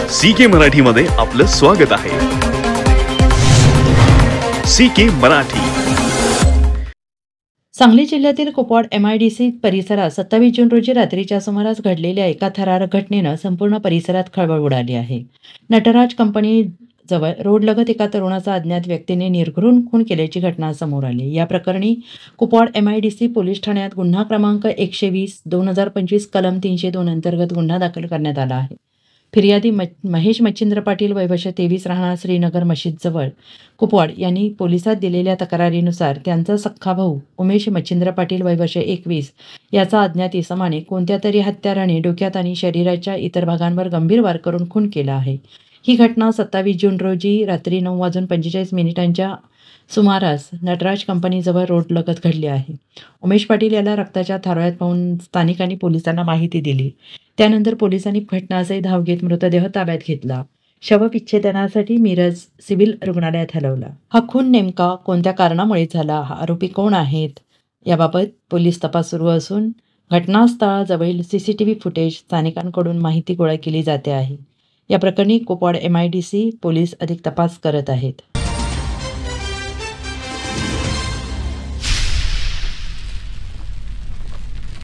CK मराठीमध्ये आपलं स्वागत आहे। CK मराठी। सांगली जिल्ह्यातील कुपवाड MIDC परिसरात 27 जून रोजी रात्रीच्या सुमारास घडलेल्या एका थरारक घटनेनं संपूर्ण परिसरात खळबळ उडाली आहे। नटराज कंपनी जवळ रोडलगत एका तरुणाचा अज्ञात व्यक्तीने निर्घृण खून केल्याची घटना समोर आली। या प्रकरणी कुपवाड MIDC पोलीस ठाण्यात गुन्हा क्रमांक 120/2025 कलम 302 अंतर्गत गुन्हा दाखल करण्यात आला आहे। फिर्यादी महेश मच्छिंद्र पाटील वय वर्ष 23 राहणार श्रीनगर मशीद जवळ कुपवाड यांनी पोलिसात दिलेल्या तक्रारीनुसार त्यांचा सख्खा भाऊ उमेश मच्छिंद्र पाटील वय वर्ष 21 याचा अज्ञात इसमाने कोणत्या तरी हत्याराने डोक्यात आणि शरीराच्या इतर भागांवर गंभीर वार करून खून केला आहे। ही घटना 27 जून रोजी रात्री 9:45 सुमारास नटराज कंपनीजवळ रोडलगत घडली आहे। उमेश पाटील याला रक्ताच्या थारोळ्यात पाहून स्थानिकांनी पोलिसांना माहिती दिली। त्यानंतर पोलिसांनी घटनास्थळी धाव घेत मृतदेह ताब्यात घेतला। शवविच्छेदनासाठी मिरज सिव्हिल रुग्णालयात हलवला। हा खून नेमका कोणत्या कारणामुळे झाला, हा आरोपी कोण आहेत याबाबत पोलीस तपास सुरू असून घटनास्थळाजवळील CCTV फुटेज स्थानिकांकडून माहिती गोळा केली जाते आहे। या प्रकरणी कुपवाड MIDC पोलीस अधिक तपास करत आहेत।